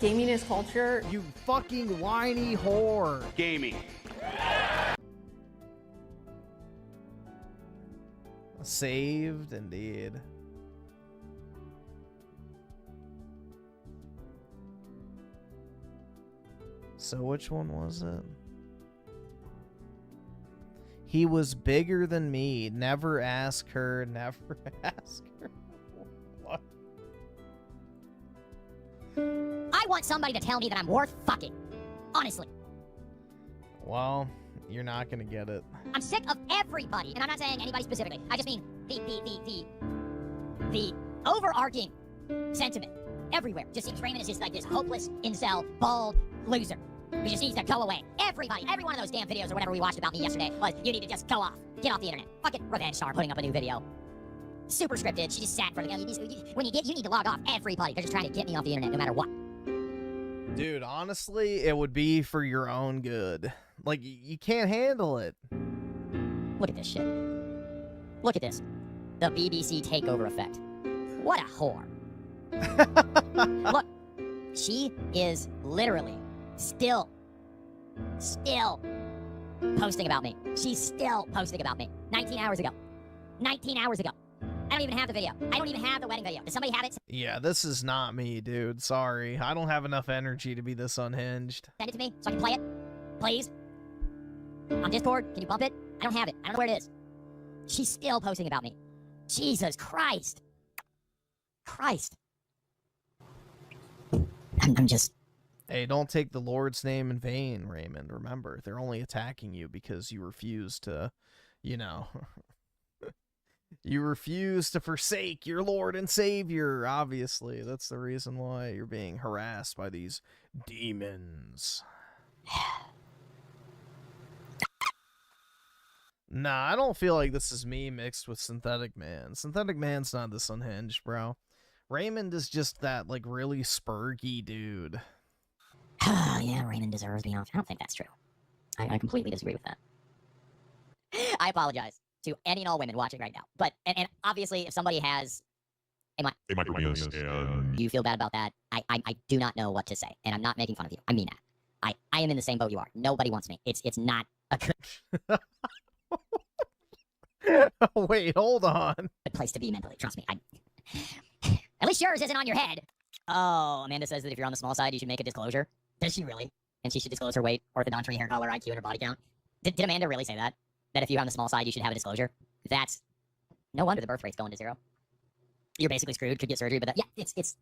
Gaming is culture. You fucking whiny whore. Gaming. Saved, indeed. So which one was it? He was bigger than me. Never ask her. Never ask her. What? I want somebody to tell me that I'm worth fucking. Honestly. Well, you're not gonna get it. I'm sick of everybody, and I'm not saying anybody specifically. I just mean the overarching sentiment everywhere. Just seems Raymond is just like this hopeless, incel, bald loser who just needs to go away. Everybody, every one of those damn videos or whatever we watched about me yesterday was, you need to just go off. Get off the internet. Fucking Revenge Star putting up a new video. Super scripted. She just sat for the... When you need to log off. Everybody. They're just trying to get me off the internet no matter what. Dude, honestly, it would be for your own good. Like, you can't handle it. Look at this shit. Look at this. The BBC takeover effect. What a whore. Look, she is literally still posting about me. She's still posting about me. 19 hours ago. 19 hours ago. I don't even have the video. I don't even have the wedding video. Does somebody have it? Yeah, this is not me, dude. Sorry. I don't have enough energy to be this unhinged. Send it to me so I can play it. Please. On Discord, can you bump it? I don't have it. I don't know where it is. She's still posting about me. Jesus Christ. Christ. I'm just... Hey, don't take the Lord's name in vain, Raymond. Remember, they're only attacking you because you refuse to, you know... You refuse to forsake your Lord and Savior, obviously. That's the reason why you're being harassed by these demons. Nah, I don't feel like this is me mixed with Synthetic Man. Synthetic Man's not this unhinged, bro. Raymond is just that, like, really spurgy dude. Yeah, Raymond deserves being off. I don't think that's true. I completely disagree with that. I apologize to any and all women watching right now. But, and obviously, if somebody has a MICROPEEN and... you feel bad about that, I do not know what to say. And I'm not making fun of you. I mean that. I am in the same boat you are. Nobody wants me. It's not a good... Wait, hold on. Good place to be mentally. Trust me. At least yours isn't on your head. Oh, Amanda says that if you're on the small side, you should make a disclosure. Does she really? And she should disclose her weight, orthodontics, hair color, IQ, and her body count. Did Amanda really say that? That if you're on the small side, you should have a disclosure? That's... No wonder the birth rate's going to 0. You're basically screwed, could get surgery, but that... Yeah, it's...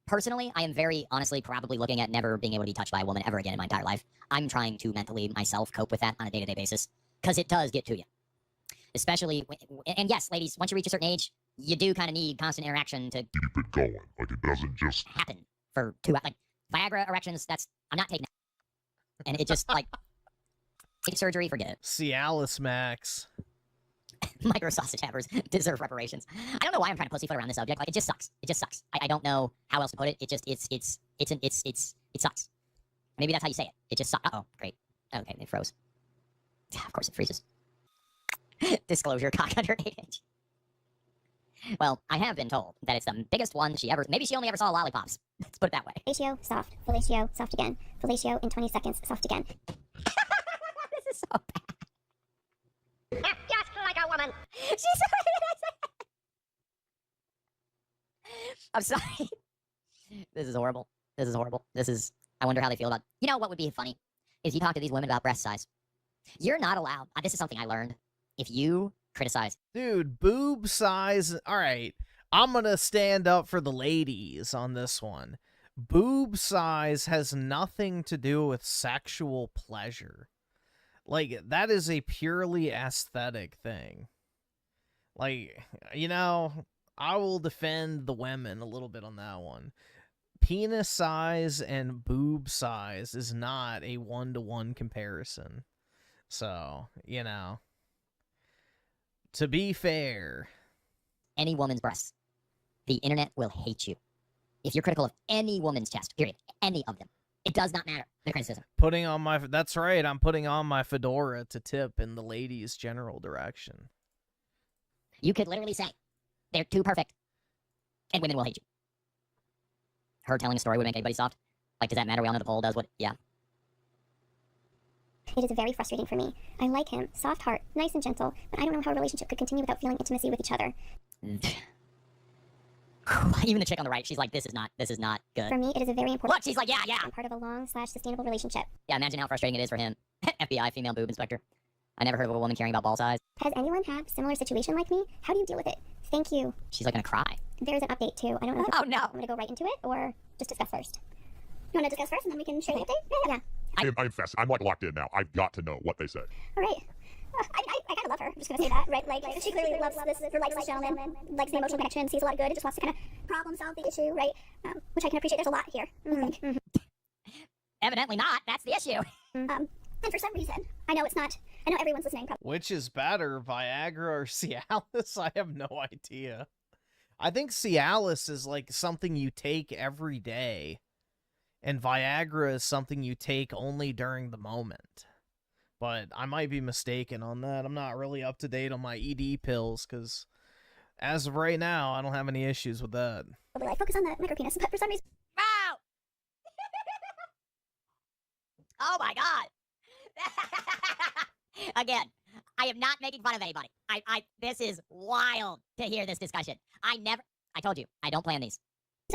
Personally, I am very, honestly, probably looking at never being able to be touched by a woman ever again in my entire life. I'm trying to mentally, myself, cope with that on a day-to-day basis. Because it does get to you. Especially... And yes, ladies, once you reach a certain age, you do kind of need constant interaction to... Keep it going. Like, it doesn't just... happen for 2 hours. Like, Viagra erections, that's... I'm not taking that. And it just, like... take surgery, forget it. Cialis Max. Micro sausage havers deserve reparations. I don't know why I'm trying to pussyfoot around this subject. Like, it just sucks. It just sucks. I don't know how else to put it. It just, it sucks. Maybe that's how you say it. It just sucks. Uh-oh, great. Okay, it froze. Of course it freezes. Disclosure, cock under 8-inch. Well, I have been told that it's the biggest one she ever... Maybe she only ever saw lollipops. Let's put it that way. Fellatio, soft. Fellatio, soft again. Fellatio in 20 seconds, soft again. This is so bad. Just like a woman. She's I'm sorry. This is horrible. This is horrible. This is... I wonder how they feel about... You know what would be funny? Is you talk to these women about breast size. You're not allowed... This is something I learned. If you criticize... Dude, boob size... Alright, I'm gonna stand up for the ladies on this one. Boob size has nothing to do with sexual pleasure. Like, that is a purely aesthetic thing. Like, you know, I will defend the women a little bit on that one. Penis size and boob size is not a one-to-one comparison. So, you know... To be fair... Any woman's breasts. The internet will hate you. If you're critical of any woman's chest, period. Any of them. It does not matter. The criticism. Putting on my... That's right, I'm putting on my fedora to tip in the ladies' general direction. You could literally say, they're too perfect. And women will hate you. her telling a story would make anybody soft? Like, does that matter? We all know the poll does what? Yeah. It is very frustrating for me. I like him, soft heart, nice and gentle, but I don't know how a relationship could continue without feeling intimacy with each other. Even the chick on the right, she's like, this is not good. For me, it is a very important Look, she's like, yeah. and part of a long/sustainable relationship. Yeah, imagine how frustrating it is for him. FBI female boob inspector. I never heard of a woman caring about ball size. Has anyone had a similar situation like me? How do you deal with it? Thank you. She's like gonna cry. There's an update too. I don't know if Oh no. I'm gonna go right into it or just discuss first. You want to discuss first and then we can share the update? Yeah. I'm fascinated. I'm like locked in now. I've got to know what they say. All right. I kind of love her. I'm just gonna say that, right? Like she clearly loves this, likes this gentleman, likes the emotional connection, sees a lot of good, just wants to kind of problem solve the issue, right? Which I can appreciate. There's a lot here. I think. Evidently not. That's the issue. And for some reason, I know everyone's listening. Which is better, Viagra or Cialis? I have no idea. I think Cialis is like something you take every day, and Viagra is something you take only during the moment. But I might be mistaken on that. I'm not really up to date on my ED pills, because as of right now, I don't have any issues with that. Probably like focus on the micropenis, but for some reason, Wow! Oh my god! Again, I am not making fun of anybody. This is wild to hear this discussion. I told you, I don't plan these.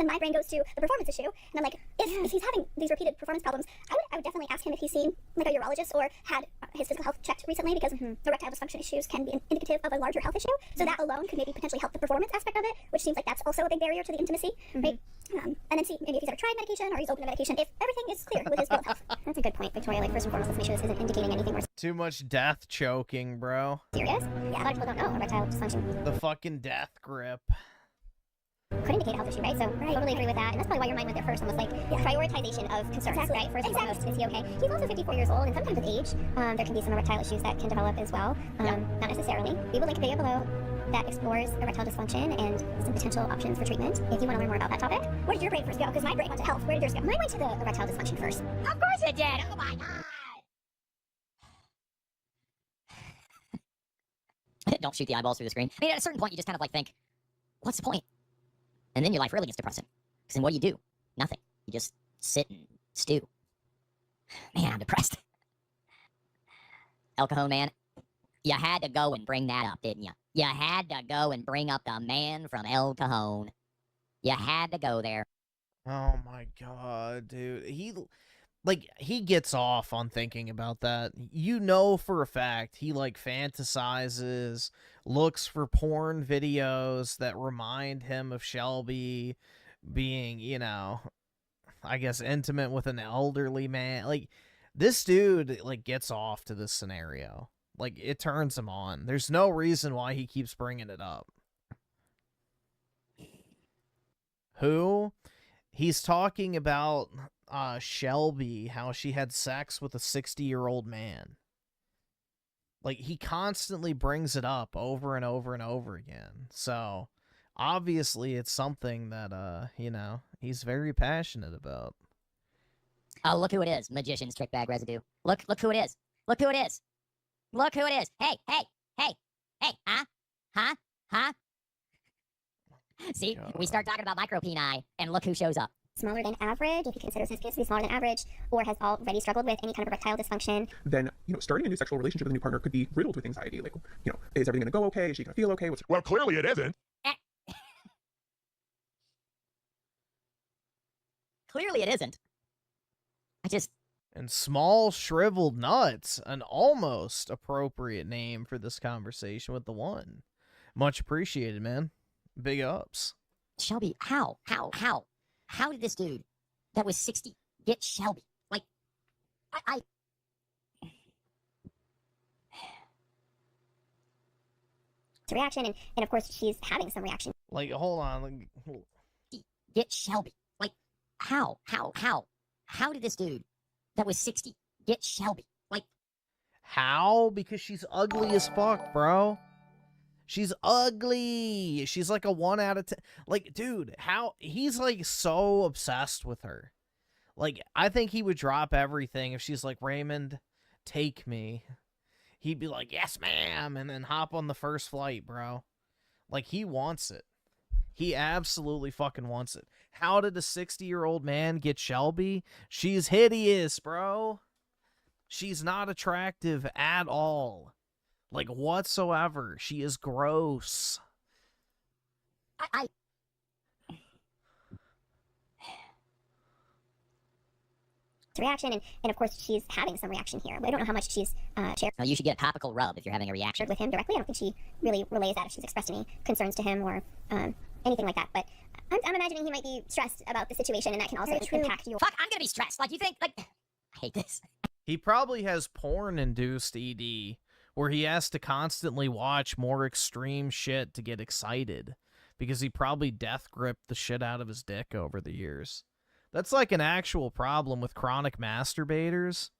and my brain goes to the performance issue, and I'm like, if he's having these repeated performance problems, I would definitely ask him if he's seen like a urologist or had his physical health checked recently, because erectile dysfunction issues can be indicative of a larger health issue. So that alone could maybe potentially help the performance aspect of it, which seems like that's also a big barrier to the intimacy, right? And then see maybe if he's ever tried medication or he's open to medication, if everything is clear with his field health. That's a good point, Victoria. Like, first and foremost, let's make sure this isn't indicating anything more Too much death choking, bro. serious. Yeah, a lot of people don't know erectile dysfunction The fucking death grip. could indicate a health issue, right? So I totally agree with that. And that's probably why your mind went there first, almost like prioritization of concerns, right? First and foremost, is he okay? He's also 54 years old, and sometimes with age, there can be some erectile issues that can develop as well. Not necessarily. We will link a video below that explores erectile dysfunction and some potential options for treatment if you want to learn more about that topic. Where did your brain first go? Because my brain went to health. Where did yours go? Mine went to the erectile dysfunction first. Of course it did. Oh my god. Don't shoot the eyeballs through the screen. I mean, at a certain point, you just kind of like think, what's the point? And then your life really gets depressing. Because then what do? Nothing. You just sit and stew. Man, I'm depressed. El Cajon, man, you had to go and bring that up, didn't you? You had to go and bring up the man from El Cajon. You had to go there. Oh my god, dude. He gets off on thinking about that. You know for a fact he like fantasizes, looks for porn videos that remind him of Shelby being, you know, I guess intimate with an elderly man. Like, this dude like gets off to this scenario. Like, it turns him on. There's no reason why he keeps bringing it up. Who? He's talking about Shelby, how she had sex with a 60-year-old man. Like, he constantly brings it up over and over and over again. So, obviously, it's something that, you know, he's very passionate about. Oh, look who it is. Magician's trick bag residue. Look who it is. Look who it is. Look who it is. Hey, huh? See, we start talking about micropeni, and look who shows up. Smaller than average, if he considers his penis to be smaller than average, or has already struggled with any kind of erectile dysfunction. Then, starting a new sexual relationship with a new partner could be riddled with anxiety. Like, is everything going to go okay? Is she going to feel okay? Well, clearly it isn't. Clearly it isn't. And small shriveled nuts, an almost appropriate name for this conversation with the one. Much appreciated, man. Big ups. Shelby, how? How did this dude that was 60 get Shelby? Like, I It's a reaction, and of course she's having some reaction. Like, hold on. get Shelby. Like, how? How did this dude that was 60 get Shelby? Like, How? Because she's ugly as fuck, bro. She's ugly. She's like a 1 out of 10. Like, dude, how? He's like so obsessed with her. Like, I think he would drop everything if she's like, Raymond, take me. He'd be like, yes, ma'am, and then hop on the first flight, bro. Like, he wants it. He absolutely fucking wants it. How did a 60-year-old man get Shelby? She's hideous, bro. She's not attractive at all. Like, whatsoever. She is gross. I reaction, and of course she's having some reaction here. We don't know how much she's shared No, you should get a topical rub if you're having a reaction. with him directly. I don't think she really relays that if she's expressed any concerns to him or anything like that. But I'm imagining he might be stressed about the situation, and that can also impact your. Fuck, I'm gonna be stressed. Like, you think, like, I hate this. He probably has porn-induced ED, where he has to constantly watch more extreme shit to get excited, because he probably death-gripped the shit out of his dick over the years. That's like an actual problem with chronic masturbators.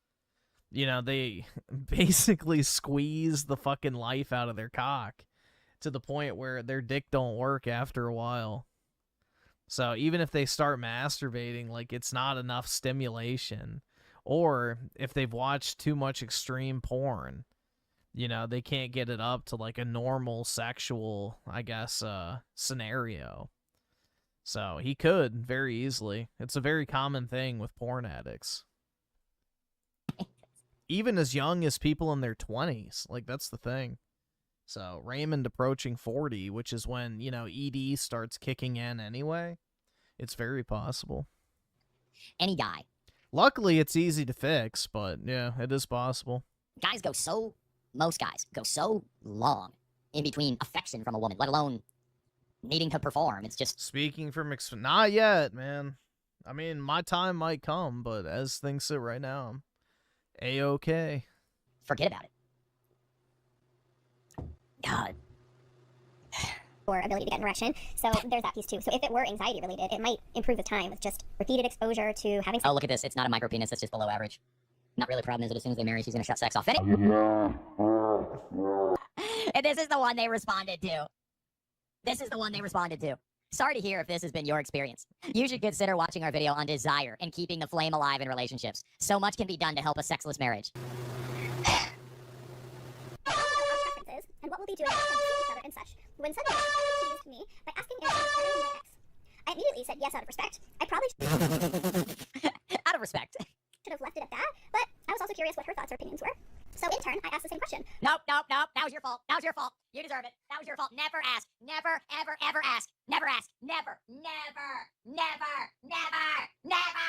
You know, they basically squeeze the fucking life out of their cock to the point where their dick don't work after a while. So even if they start masturbating, like, it's not enough stimulation. Or if they've watched too much extreme porn, you know, they can't get it up to like a normal sexual, I guess, scenario. So he could very easily. It's a very common thing with porn addicts. Even as young as people in their 20s. Like, that's the thing. So Raymond approaching 40, which is when, you know, ED starts kicking in anyway. It's very possible. Any guy. Luckily, it's easy to fix, but yeah, it is possible. Most guys go so long in between affection from a woman, let alone needing to perform. It's just... Speaking from not yet, man. I mean, my time might come, but as things sit right now, I'm A-okay. Forget about it. God. or ability to get an erection. So there's that piece too. So if it were anxiety related, it might improve with time with just repeated exposure to having sex. Oh, look at this. It's not a micropenis. It's just below average. Not really a problem, is it? As soon as they marry, she's gonna shut sex off. And this is the one they responded to. This is the one they responded to. Sorry to hear if this has been your experience. You should consider watching our video on desire and keeping the flame alive in relationships. So much can be done to help a sexless marriage. Preferences and what we'll be doing when we see each other and such. When suddenly she teased me by asking if I was better than my ex. I immediately said yes out of respect. I probably Out of respect. should have left it at that, but I was also curious what her thoughts or opinions were. So in turn, I asked the same question. Nope, nope, nope. That was your fault. That was your fault. You deserve it. That was your fault. Never ask. Never, ever, ever ask. Never ask. Never, never, never, never, never.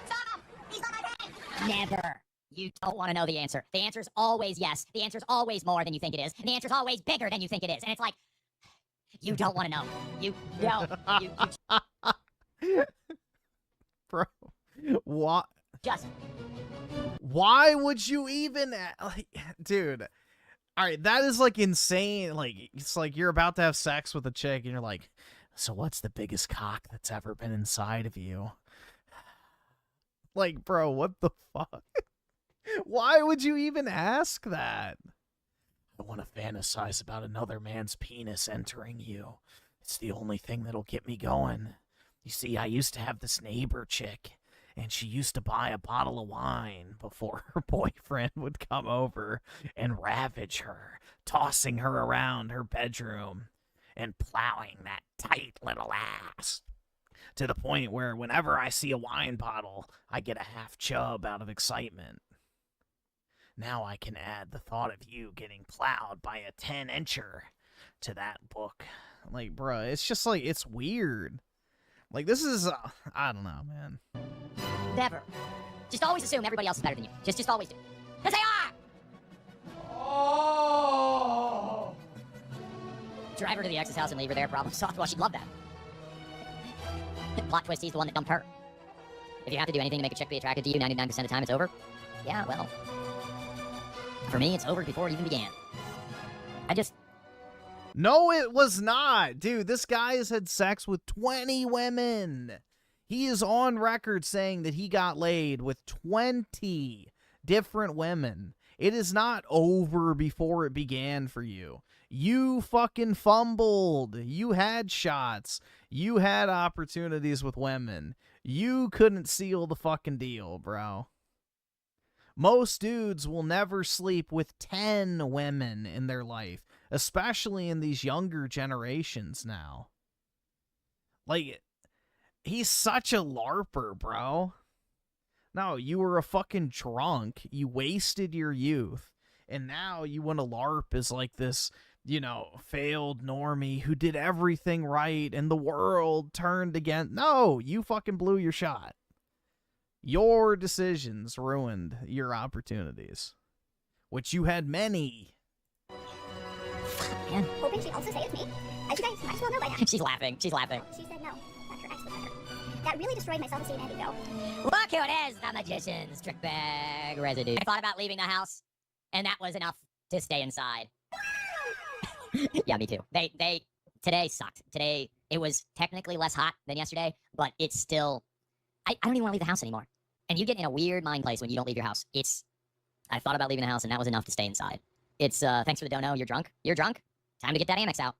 Stop him. He's on my head. Never. You don't want to know the answer. The answer's always yes. The answer's always more than you think it is. And the answer's always bigger than you think it is. And it's like, you don't want to know. You don't. You Bro, what? just... Why would you even, like, dude, all right, that is, like, insane. Like, it's like you're about to have sex with a chick, and you're like, so what's the biggest cock that's ever been inside of you? Like, bro, what the fuck? Why would you even ask that? I want to fantasize about another man's penis entering you. It's the only thing that'll get me going. You see, I used to have this neighbor chick, and she used to buy a bottle of wine before her boyfriend would come over and ravage her, tossing her around her bedroom and plowing that tight little ass. To the point where whenever I see a wine bottle, I get a half chub out of excitement. Now I can add the thought of you getting plowed by a 10-incher to that book. Like, bruh, it's just like, it's weird. Like, this is, I don't know, man. Never. Just always assume everybody else is better than you. Just always do. Because they are! Oh! Drive her to the ex's house and leave her there, problem solved. Well, she'd love that. Plot twist, he's the one that dumped her. If you have to do anything to make a chick be attracted to you 99% of the time, it's over. Yeah, well. For me, it's over before it even began. No, it was not. Dude, this guy has had sex with 20 women. He is on record saying that he got laid with 20 different women. It is not over before it began for you. You fucking fumbled. You had shots. You had opportunities with women. You couldn't seal the fucking deal, bro. Most dudes will never sleep with 10 women in their life, especially in these younger generations now. Like, he's such a LARPer, bro. No, you were a fucking drunk. You wasted your youth. And now you want to LARP as like this, you know, failed normie who did everything right and the world turned against. No, you fucking blew your shot. Your decisions ruined your opportunities, which you had many. Man. Hoping she'd also say it's me. As you guys might as well know by now. She's laughing. She's laughing. She said no, that her ex was better. That really destroyed my self-esteem and ego. Look who it is, the magician's trick bag residue. I thought about leaving the house, and that was enough to stay inside. Yeah, me too. Today sucked. Today, it was technically less hot than yesterday, but it's still, I don't even want to leave the house anymore. And you get in a weird mind place when you don't leave your house. I thought about leaving the house, and that was enough to stay inside. It's, thanks for the dono. You're drunk? You're drunk? Time to get that Amex out.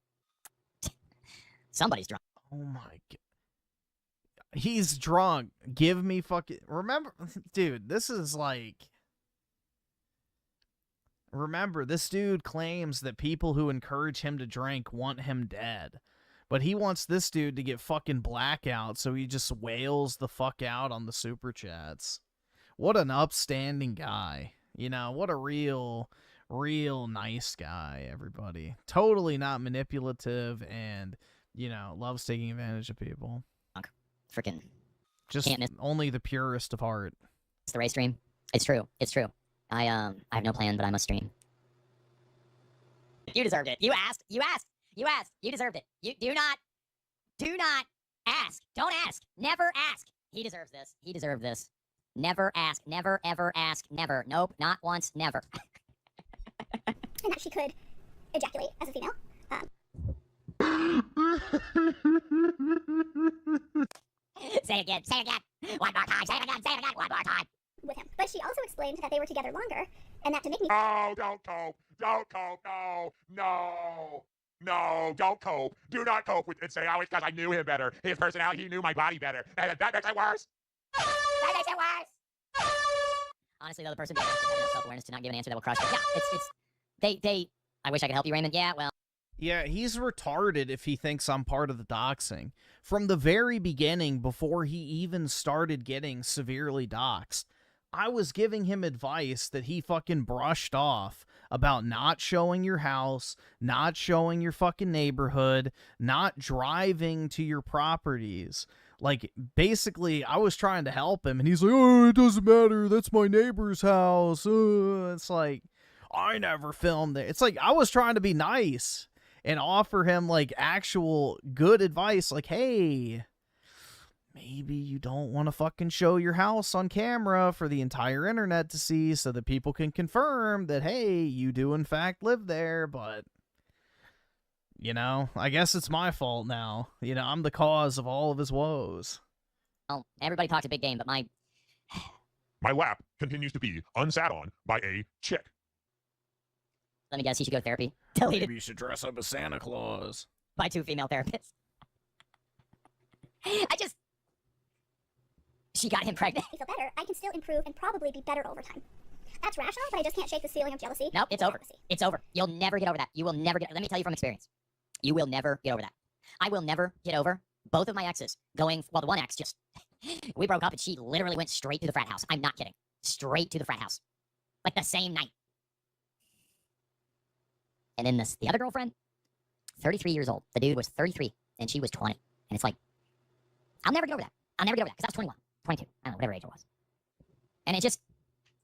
Somebody's drunk. Oh my god. He's drunk. Give me fucking... Remember... Dude, this is like... Remember, this dude claims that people who encourage him to drink want him dead. But he wants this dude to get fucking blackout, so he just wails the fuck out on the super chats. What an upstanding guy. You know, what a real nice guy, everybody. Totally not manipulative and, you know, loves taking advantage of people. Freaking. Just Can't miss. only the purest of heart. It's the race stream. It's true. It's true. I have no plan, but I must stream. You deserved it. You asked. You asked. You asked. You deserved it. You do not ask. Don't ask. Never ask. He deserves this. He deserved this. Never ask. Never, ever ask. Never. Nope. Not once. Never. And that she could ejaculate as a female. Say it again. Say it again. One more time. Say it again. Say it again. One more time. With him. But she also explained that they were together longer, and that to make me Oh, don't cope. Don't cope. No. No. No, don't cope. Do not cope with and say, oh, it's because I knew him better. His personality, he knew my body better. And that makes it worse. That makes it worse. Honestly, though, the person has enough self-awareness to not give an answer that will crush it. Yeah, they. I wish I could help you, Raymond. Yeah, well. Yeah, he's retarded if he thinks I'm part of the doxing. From the very beginning, before he even started getting severely doxed, I was giving him advice that he fucking brushed off about not showing your house, not showing your fucking neighborhood, not driving to your properties. Like, basically, I was trying to help him, and he's like, oh, it doesn't matter, that's my neighbor's house. It's like, I never filmed it. It's like, I was trying to be nice and offer him, like, actual good advice, like, hey, maybe you don't want to fucking show your house on camera for the entire internet to see so that people can confirm that, hey, you do in fact live there, but, you know, I guess it's my fault now. You know, I'm the cause of all of his woes. Oh, everybody talks a big game, but my lap continues to be unsat on by a chick. Let me guess, he should go to therapy. Deleted Maybe you should dress up as Santa Claus. by 2 female therapists. She got him pregnant. feel better, I can still improve and probably be better over time. That's rational, but I just can't shake the ceiling of jealousy. Nope, it's and over. inadequacy. It's over. You'll never get over that. You will never get. Let me tell you from experience. You will never get over that. I will never get over both of my exes going. Well, the one ex just. We broke up and she literally went straight to the frat house. I'm not kidding. Straight to the frat house, like the same night. And then the other girlfriend, 33 years old. The dude was 33 and she was 20. And it's like, I'll never get over that. I'll never get over that because I was 21, 22. I don't know, whatever age it was. And it just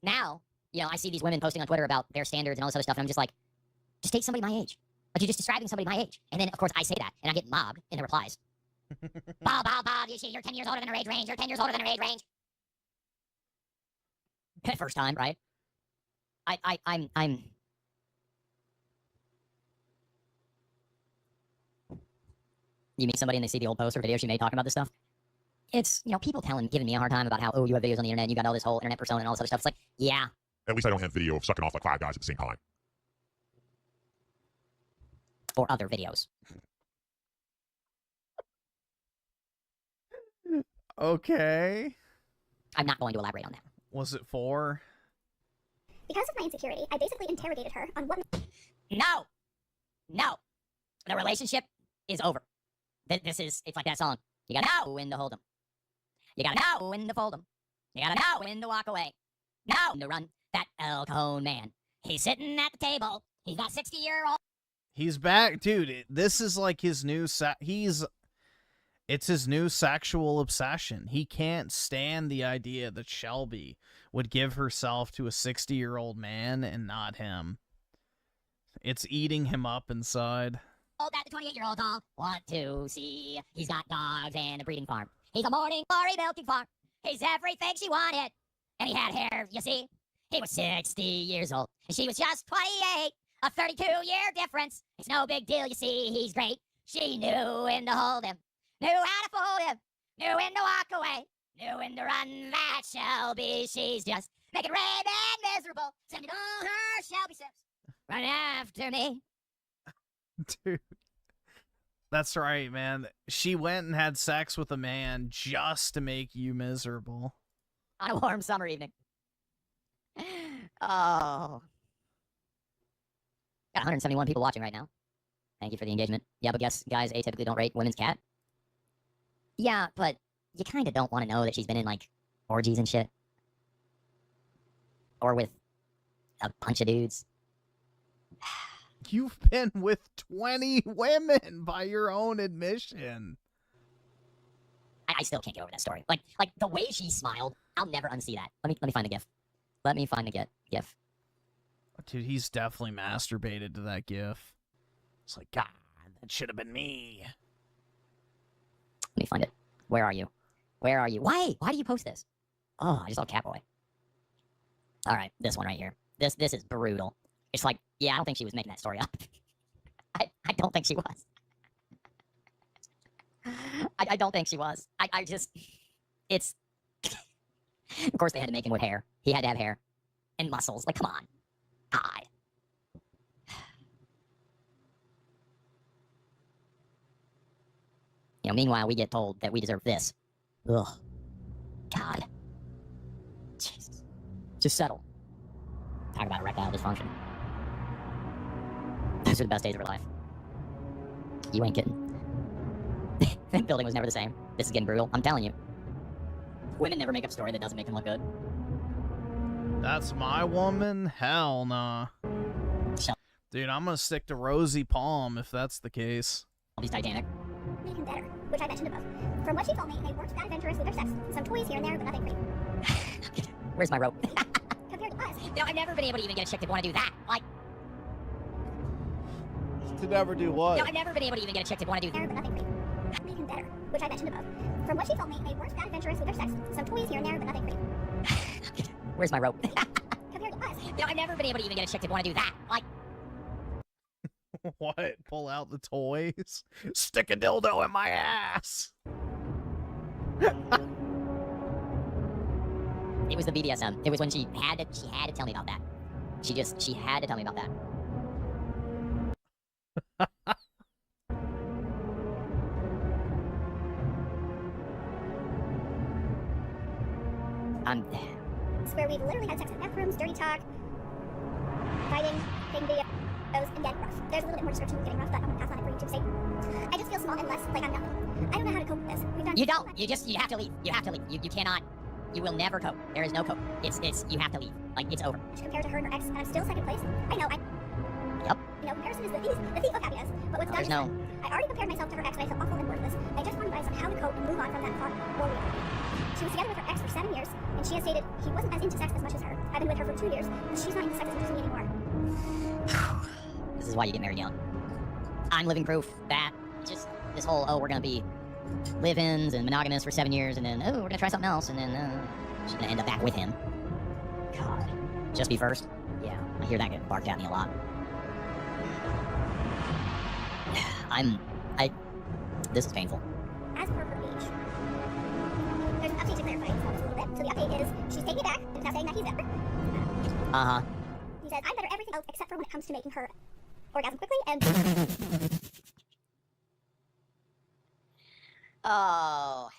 now. You know, I see these women posting on Twitter about their standards and all this other stuff, and I'm just like, just date somebody my age. Like, you're just describing somebody my age. And then, of course, I say that, and I get mobbed in the replies. Bob, you're 10 years older than her age range. You're 10 years older than her age range. First time, right? I'm... You meet somebody and they see the old post or video she made talking about this stuff? It's, you know, people giving me a hard time about how, oh, you have videos on the internet, and you got all this whole internet persona and all this other stuff. It's like, yeah. At least I don't have video of sucking off like 5 guys at the same time. Or other videos. Okay. I'm not going to elaborate on that. Was it 4? Because of my insecurity, I basically interrogated her on what No! The relationship is over. It's like that song. You gotta know when to hold 'em. You gotta know when to fold 'em. You gotta know when to walk away. Know when to run. That El Cajon man. He's sitting at the table. He's got 60-year-old. He's back, dude. This is like his new it's his new sexual obsession. He can't stand the idea that Shelby would give herself to a 60-year-old man and not him. It's eating him up inside. That the 28-year-old doll want to see. He's got dogs and a breeding farm. He's a morning glory milking farm. He's everything she wanted. And he had hair, you see. He was 60 years old, and she was just 28. A 32-year difference. It's no big deal, you see. He's great. She knew when to hold him. Knew how to fold him. Knew when to walk away. Knew when to run. That Shelby. She's just making Raymond miserable. Sending all her Shelby Sips. Run after me. Dude. That's right, man. She went and had sex with a man just to make you miserable. On a warm summer evening. Oh. Got 171 people watching right now. Thank you for the engagement. Yeah, but guys atypically don't rate women's cat. Yeah, but you kind of don't want to know that she's been in, like, orgies and shit. Or with a bunch of dudes. You've been with 20 women by your own admission. I still can't get over that story. Like the way she smiled, I'll never unsee that. Let me find the gif. Let me find the gif. Dude, he's definitely masturbated to that gif. It's like, God, that should have been me. Let me find it. Where are you? Where are you? Why? Why do you post this? Oh, I just saw Catboy. All right, this one right here. This is brutal. It's like, yeah, I don't think she was making that story up. I don't think she was. I don't think she was. I just, it's, of course they had to make him with hair. He had to have hair and muscles. Like, come on. God. You know, meanwhile, we get told that we deserve this. Ugh. God. Jesus. Just settle. Talk about erectile dysfunction. Those are the best days of her life. You ain't kidding. That building was never the same. This is getting brutal. I'm telling you. Women never make up a story that doesn't make them look good. That's my woman? Hell nah. Dude, I'm gonna stick to Rosie Palm if that's the case. He's Titanic. Make him better, which I mentioned above. From what she told me, they weren't that adventurous with their sex. Some toys here and there, but nothing great. Where's my rope? Compared to us, No, I've never been able to even get a chick that want to do that. Like, To never do what? no, I've never been able to even get a chick that want to do there, but nothing great. Make him better, which I mentioned above. From what she told me, they weren't that adventurous with their sex. Some toys here and there, but nothing great. Where's my rope? Compared to us, No, I've never been able to even get a chick that want to do that. Like, What? Pull out the toys? Stick a dildo in my ass! it was the BDSM. It was when she had to tell me about that. She had to tell me about that. it's where we've literally had sex in bathrooms, dirty talk, fighting, taking videos, and getting rough. There's a little bit more description of getting rough, but I'm gonna pass on it for YouTube's sake. I just feel small and less like I'm nothing. I don't know how to cope with this. We've done You don't. You have to leave. You have to leave. You cannot. You will never cope. There is no cope. It's you have to leave. Like, it's over. compared to her and her ex, and I'm still second place. I know, Yep. You know, comparison is the thief of happiness. But what's done There's is no. I already compared myself to her ex, and I felt awful and worthless. I just wanted advice on how to cope and move on from that thought or reality. She was together with her ex for 7 years, and she has stated he wasn't as into sex as much as her. I've been with her for 2 years, but she's not into sex as much as me anymore. This is why you get married young. I'm living proof that just this whole, oh, we're gonna be live-ins and monogamous for 7 years, and then, oh, we're gonna try something else, and then, she's gonna end up back with him. God. Just be first? Yeah, I hear that get barked at me a lot. This is painful. As per her age. There's an update to clarify this a little bit. So the update is she's taking it back, and it's now saying that he's better. Uh-huh. He says, I'm better everything else except for when it comes to making her orgasm quickly and Oh.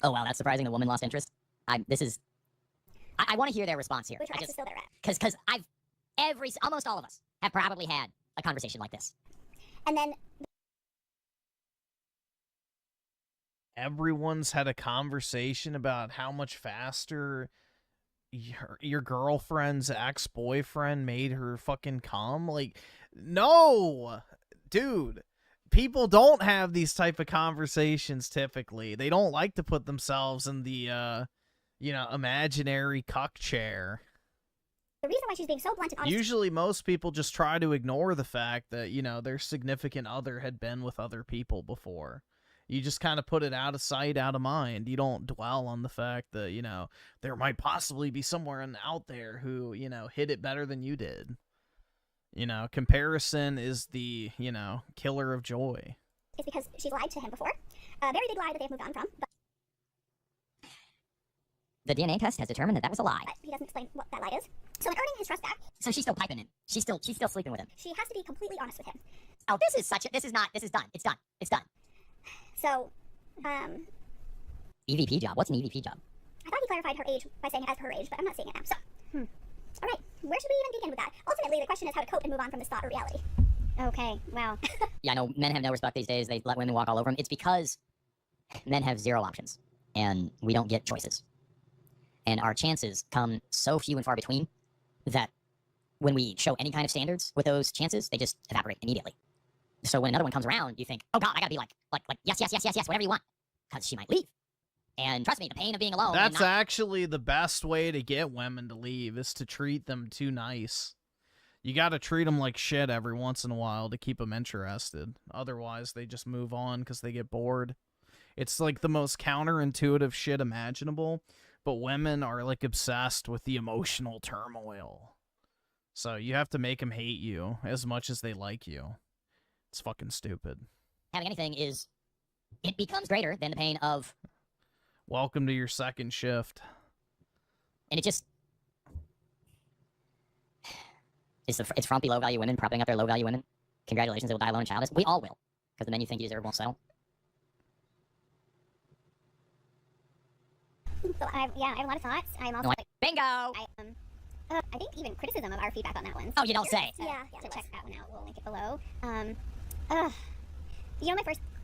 Oh, wow, that's surprising. The woman lost interest. I want to hear their response here. which her ex is still there at. Because almost all of us have probably had a conversation like this. And then everyone's had a conversation about how much faster your girlfriend's ex-boyfriend made her fucking cum? Like, no, dude. People don't have these type of conversations typically. They don't like to put themselves in the, imaginary cuck chair. The reason why she's being so blunt and honest. Usually most people just try to ignore the fact that, their significant other had been with other people before. You just kind of put it out of sight, out of mind. You don't dwell on the fact that, there might possibly be someone out there who, hit it better than you did. Comparison is the, killer of joy. It's because she's lied to him before. A very big lie that they have moved on from. But The DNA test has determined that that was a lie. he doesn't explain what that lie is. So in earning his trust back, So she's still piping him. She's still sleeping with him. she has to be completely honest with him. Oh, this is done. It's done. It's done. So, EVP job. What's an EVP job? I thought he clarified her age by saying it as per her age, but I'm not seeing it now. So, all right, where should we even begin with that? Ultimately, the question is how to cope and move on from this thought or reality. Okay, wow. Yeah, I know men have no respect these days. They let women walk all over them. It's because men have zero options, and we don't get choices. And our chances come so few and far between that when we show any kind of standards with those chances, they just evaporate immediately. So when another one comes around, you think, oh God, I gotta be like, yes, whatever you want. Because she might leave. And trust me, the pain of being alone. That's actually the best way to get women to leave, is to treat them too nice. You gotta treat them like shit every once in a while to keep them interested. Otherwise, they just move on because they get bored. It's like the most counterintuitive shit imaginable, but women are like obsessed with the emotional turmoil. So you have to make them hate you as much as they like you. It's fucking stupid. Having anything it becomes greater than the pain of... Welcome to your second shift. And it just... It's frumpy low-value women propping up their low-value women. Congratulations, they will die alone and childless. We all will. Because the men you think you deserve won't settle. So I have a lot of thoughts. I'm also Bingo! I think even criticism of our feedback on that one. Oh, you don't say. Yeah, so check that one out. We'll link it below.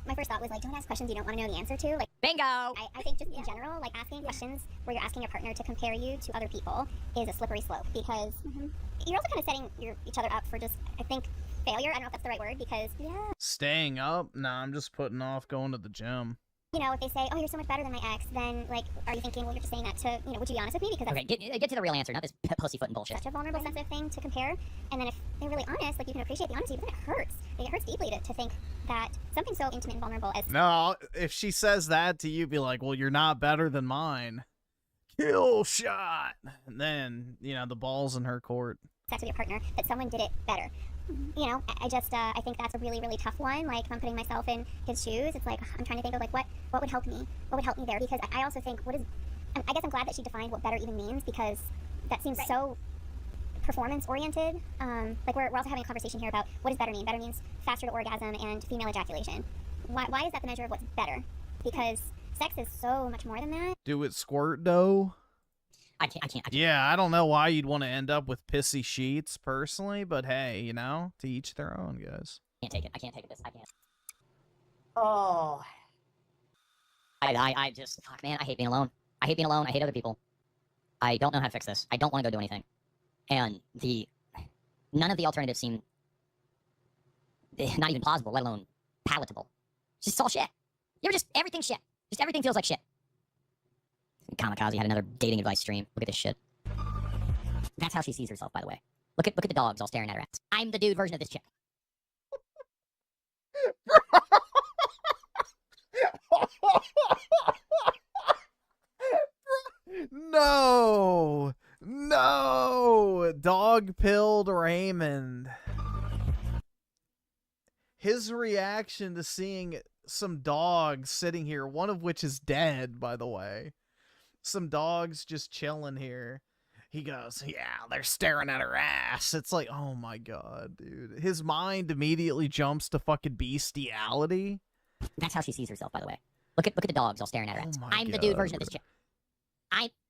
My first thought was like, don't ask questions you don't want to know the answer to. Like, Bingo! I think just in general, like asking questions where you're asking your partner to compare you to other people is a slippery slope, because you're also kind of setting each other up for just, I think, failure. I don't know if that's the right word, because Staying up? Nah, I'm just putting off going to the gym. if they say, oh, you're so much better than my ex, then like, are you thinking, well, you're just saying that to, would you be honest with me? Because that's Okay, get to the real answer, not this pussyfooting bullshit. such a vulnerable, sensitive thing to compare. And then if they're really honest, like, you can appreciate the honesty, but then it hurts. Like, it hurts deeply to think that something so intimate and vulnerable as No, if she says that to you, be like, well, you're not better than mine. Kill shot. And then, the ball's in her court. sex with your partner, that someone did it better. I think that's a really, really tough one. Like, if I'm putting myself in his shoes, it's like, I'm trying to think of like, what would help me? What would help me there? Because I also think, I guess I'm glad that she defined what better even means, because that seems so performance oriented. Like, we're also having a conversation here about what does better mean? Better means faster to orgasm and female ejaculation. Why is that the measure of what's better? Because sex is so much more than that. Do it squirt dough? I can't. Yeah, I don't know why you'd want to end up with pissy sheets personally, but hey, to each their own, guys. I can't take it. I can't. Oh. I just, fuck, man, I hate being alone. I hate other people. I don't know how to fix this. I don't want to go do anything. And none of the alternatives seem not even plausible, let alone palatable. It's just all shit. Everything's shit. Just everything feels like shit. Kamikaze had another dating advice stream. Look at this shit. That's how she sees herself, by the way. Look at the dogs all staring at her ass. I'm the dude version of this chick. No, dog-pilled Raymond. His reaction to seeing some dogs sitting here, one of which is dead, by the way. Some dogs just chilling here. He goes, yeah, they're staring at her ass. It's like, oh my god, dude. His mind immediately jumps to fucking bestiality. That's how she sees herself, by the way. Look at the dogs all staring at her ass. I'm the dude version of this chick.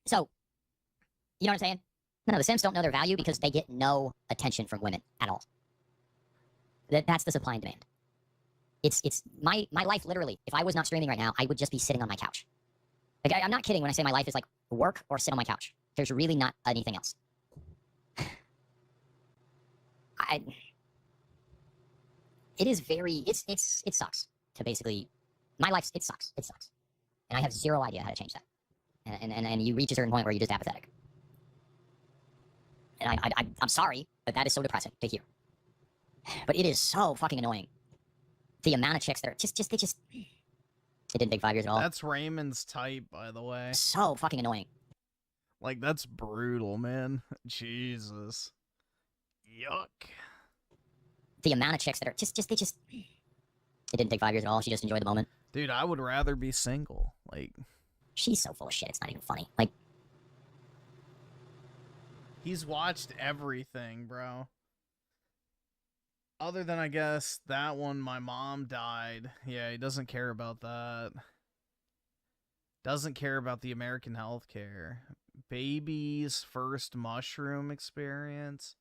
So, you know what I'm saying? No, the Sims don't know their value because they get no attention from women at all. That's the supply and demand. it's my life literally. If I was not streaming right now, I would just be sitting on my couch. Like I'm not kidding when I say my life is like work or sit on my couch. There's really not anything else. It is very, it sucks to basically, my life, it sucks. And I have zero idea how to change that. And you reach a certain point where you're just apathetic. And I'm sorry, but that is so depressing to hear. But it is so fucking annoying. The amount of chicks that are they it didn't take 5 years at all. That's Raymond's type, by the way. So fucking annoying. Like, that's brutal, man. Jesus. Yuck. The amount of chicks that are it didn't take 5 years at all. She just enjoyed the moment. Dude, I would rather be single. Like, she's so full of shit. It's not even funny. Like, he's watched everything, bro. Other than, I guess, that one, my mom died. Yeah, he doesn't care about that. Doesn't care about the American healthcare. Baby's first mushroom experience.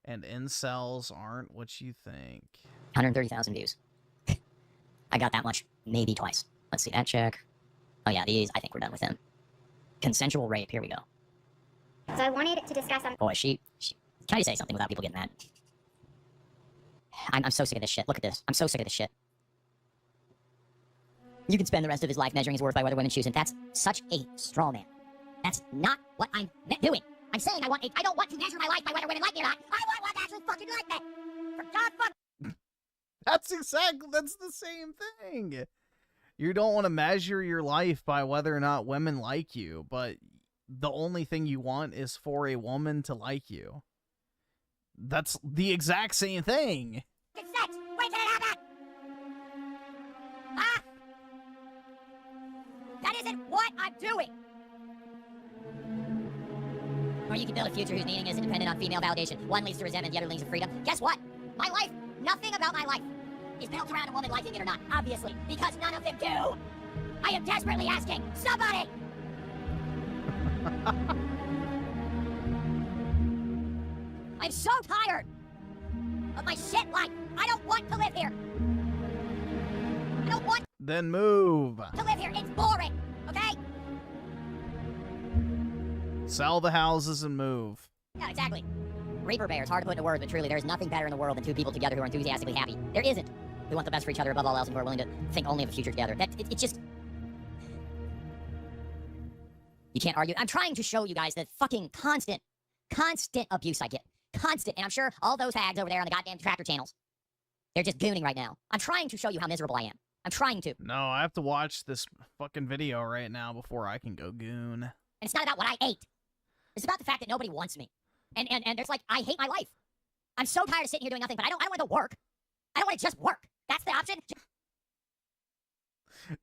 And incels aren't what you think. 130,000 views. I got that much maybe twice. Let's see that check. Oh yeah, these, I think we're done with them. Consensual rape, here we go. So I wanted to discuss Boy, she can I say something without people getting mad? I'm so sick of this shit. Look at this. I'm so sick of this shit. You can spend the rest of his life measuring his worth by whether women choose him. That's such a straw man. That's not what I'm doing. I'm saying I don't want to measure my life by whether women like me or not. I want one to actually fucking like me. For God fuck. That's the same thing. You don't want to measure your life by whether or not women like you, but the only thing you want is for a woman to like you. That's the exact same thing. It's sex. Wait till it happen. Ah! That isn't what I'm doing. Or you can build a future whose meaning isn't dependent on female validation. One leads to resentment, the other leads to freedom. Guess what? My life, nothing about my life, is built around a woman liking it or not. Obviously, because none of them do. I am desperately asking somebody. I'm so tired of my shit life. I don't want to live here. I don't want Then move. to live here. It's boring, okay? Sell the houses and move. Yeah, exactly. Reaper bear is hard to put into words, but truly, there is nothing better in the world than two people together who are enthusiastically happy. There isn't. We want the best for each other above all else and who are willing to think only of the future together. It's just... You can't argue. I'm trying to show you guys the fucking constant abuse I get. Constant. And I'm sure all those hags over there on the goddamn tractor channels, they're just gooning right now. I'm trying to show you how miserable I am. I'm trying to. No, I have to watch this fucking video right now before I can go goon. And it's not about what I ate. It's about the fact that nobody wants me. And there's like, I hate my life. I'm so tired of sitting here doing nothing, but I don't want to work. I don't want to just work. That's the option.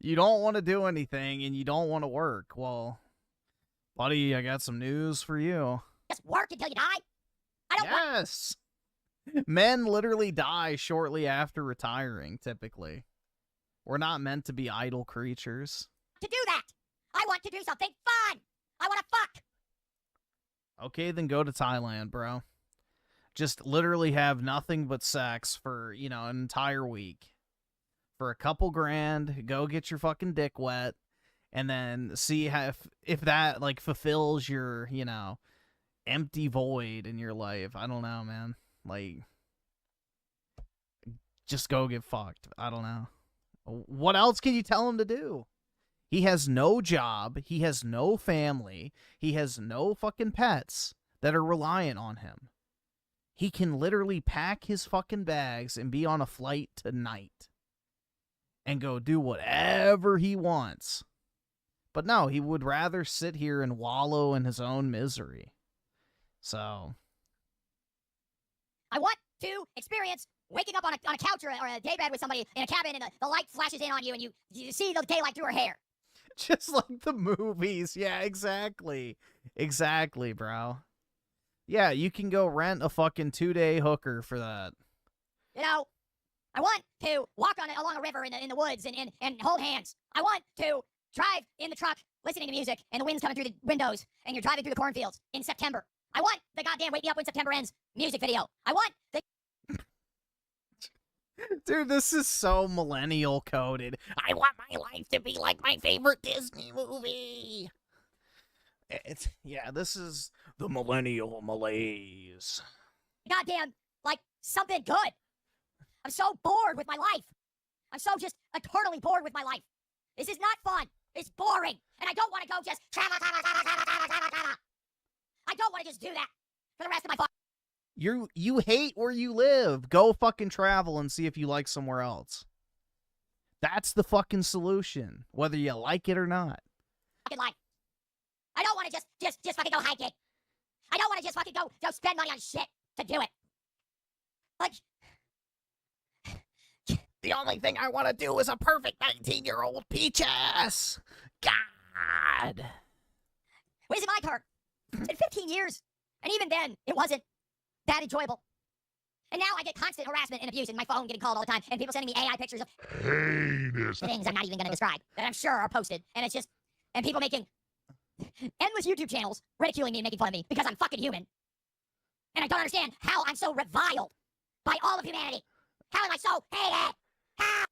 You don't want to do anything and you don't want to work. Well, buddy, I got some news for you. Just work until you die. I don't want Yes! Men literally die shortly after retiring, typically. We're not meant to be idle creatures. to do that. I want to do something fun. I want to fuck. Okay, then go to Thailand, bro. Just literally have nothing but sex for, you know, an entire week. For a couple grand, go get your fucking dick wet, and then see how, if that, like, fulfills your, you know, empty void in your life. I don't know, man. Like, just go get fucked. I don't know. What else can you tell him to do? He has no job. He has no family. He has no fucking pets that are reliant on him. He can literally pack his fucking bags and be on a flight tonight and go do whatever he wants. But no, he would rather sit here and wallow in his own misery. So I want to experience waking up on a couch or a daybed with somebody in a cabin, and the light flashes in on you, and you see the daylight through her hair. just like the movies. Yeah, exactly. Exactly, bro. Yeah, you can go rent a fucking 2-day hooker for that. You know, I want to walk along a river in the woods and hold hands. I want to drive in the truck listening to music and the wind's coming through the windows and you're driving through the cornfields in September. I want the goddamn Wake Me Up When September Ends music video. I want the... Dude, this is so millennial coded. I want my life to be like my favorite Disney movie. This is the millennial malaise. Goddamn, like, something good. I'm so bored with my life. I'm so just eternally bored with my life. This is not fun. It's boring. And I don't want to go just travel. I don't want to just do that for the rest of my fucking. You hate where you live. Go fucking travel and see if you like somewhere else. That's the fucking solution, whether you like it or not. Life. I don't want to just fucking go hiking. I don't want to just fucking go spend money on shit to do it. Like, the only thing I want to do is a perfect 19-year-old peach ass. God. Where's it my turn? It's been 15 years, and even then, it wasn't that enjoyable. And now I get constant harassment and abuse, and my phone getting called all the time, and people sending me AI pictures of Heinous. things I'm not even going to describe that I'm sure are posted, and it's just, and people making endless YouTube channels ridiculing me and making fun of me because I'm fucking human. And I don't understand how I'm so reviled by all of humanity. How am I so hated? How?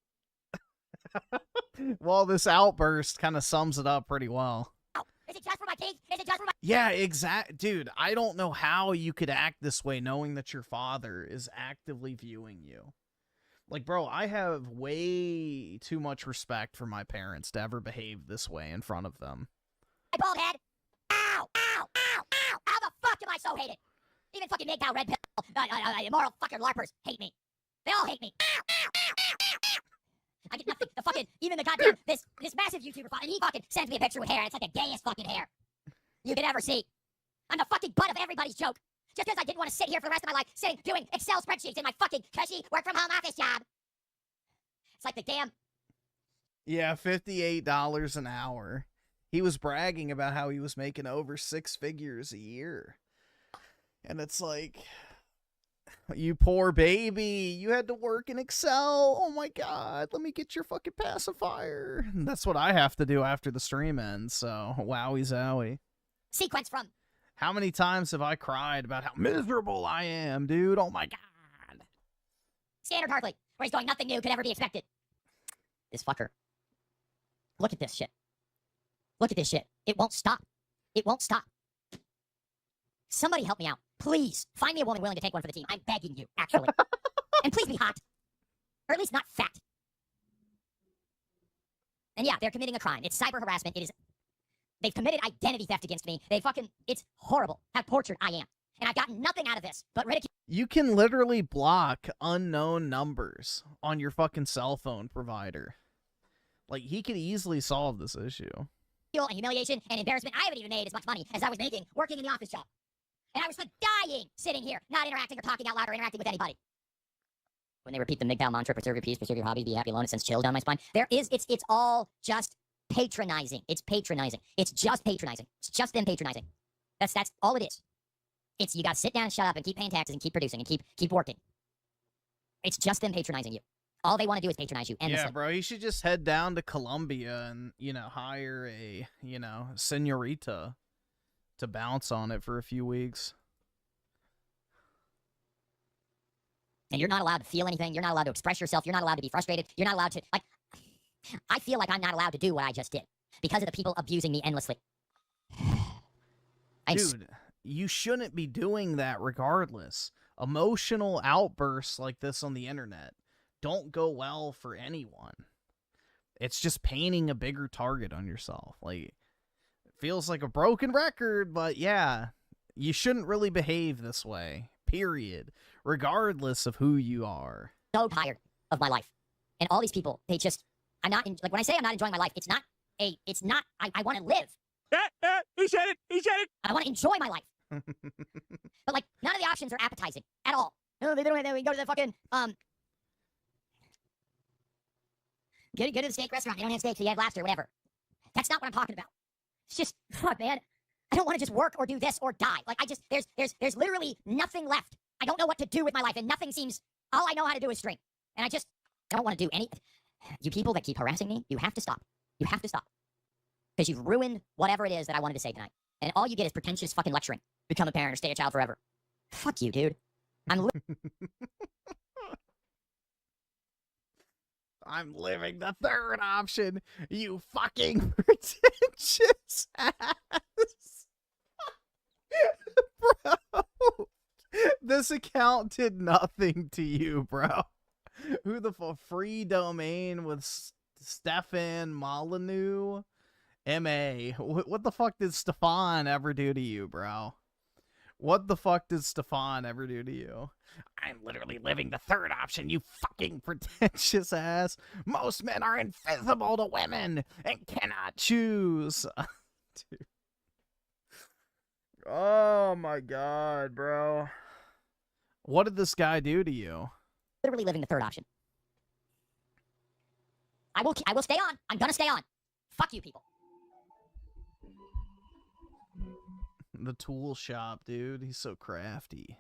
Well, this outburst kind of sums it up pretty well. Is it just for my teeth? Is it just for my... Yeah, dude, I don't know how you could act this way knowing that your father is actively viewing you. Like, bro, I have way too much respect for my parents to ever behave this way in front of them. My bald head? Ow! Ow! Ow! Ow! How the fuck am I so hated? Even fucking MGTOW red pill, immoral fucker LARPers hate me. They all hate me. Ow! Ow! Ow! Ow! Ow! Ow! I get nothing. The fucking, even the goddamn, this massive YouTuber, and he fucking sends me a picture with hair, and it's like the gayest fucking hair you could ever see. I'm the fucking butt of everybody's joke. Just because I didn't want to sit here for the rest of my life, doing Excel spreadsheets in my fucking cushy work-from-home office job. It's like the damn... Yeah, $58 an hour. He was bragging about how he was making over 6 figures a year. And it's like, you poor baby, you had to work in Excel. Oh my God, let me get your fucking pacifier. And that's what I have to do after the stream ends, so wowie zowie. Sequence from... How many times have I cried about how miserable I am, dude? Oh my God. Standard Hartley, where he's going, nothing new could ever be expected. This fucker. Look at this shit. Look at this shit. It won't stop. It won't stop. Somebody help me out. Please, find me a woman willing to take one for the team. I'm begging you, actually. And please be hot. Or at least not fat. And yeah, they're committing a crime. It's cyber harassment. It is... They've committed identity theft against me. They fucking... It's horrible how tortured I am. And I've gotten nothing out of this but ridicule. You can literally block unknown numbers on your fucking cell phone provider. Like, he could easily solve this issue. And humiliation and embarrassment. I haven't even made as much money as I was making working in the office job. And I was dying sitting here, not interacting or talking out loud or interacting with anybody. When they repeat the MGTOW mantra, preserve your peace, preserve your hobby, be happy alone, it sends chills down my spine. It's all just patronizing. It's patronizing. It's just patronizing. It's just them patronizing. That's all it is. It's, you gotta sit down, shut up, and keep paying taxes and keep producing and keep working. It's just them patronizing you. All they want to do is patronize you endlessly. Yeah, bro, you should just head down to Colombia and, hire a, senorita to bounce on it for a few weeks. And you're not allowed to feel anything. You're not allowed to express yourself. You're not allowed to be frustrated. You're not allowed to, like, I feel like I'm not allowed to do what I just did because of the people abusing me endlessly. Dude, you shouldn't be doing that regardless. Emotional outbursts like this on the internet don't go well for anyone. It's just painting a bigger target on yourself. Like, it feels like a broken record, but yeah, you shouldn't really behave this way, period, regardless of who you are. So tired of my life. And all these people, they just, I'm not, like, when I say I'm not enjoying my life, it's not, I want to live. He said it. I want to enjoy my life. But, like, none of the options are appetizing at all. No, they don't, we go to the fucking, go to the steak restaurant. They don't have steak, so you have lobster, whatever. That's not what I'm talking about. It's just, fuck, man. I don't want to just work or do this or die. Like, there's literally nothing left. I don't know what to do with my life, and nothing seems, all I know how to do is stream. And I just don't want to do any, you people that keep harassing me, you have to stop. You have to stop. Because you've ruined whatever it is that I wanted to say tonight. And all you get is pretentious fucking lecturing. Become a parent or stay a child forever. Fuck you, dude. I'm I'm living the third option, you fucking pretentious ass. Bro, this account did nothing to you, bro. Who the free domain with Stefan Molyneux? M.A. What the fuck did Stefan ever do to you, bro? What the fuck did Stefan ever do to you? I'm literally living the third option, you fucking pretentious ass. Most men are invisible to women and cannot choose. Dude. Oh my god, bro. What did this guy do to you? Literally living the third option. I will stay on. I'm gonna stay on. Fuck you people. The tool shop, dude. He's so crafty.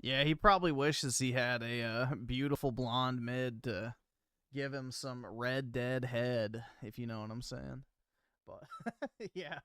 Yeah, he probably wishes he had a beautiful blonde mid to give him some Red Dead head, if you know what I'm saying. But, yeah.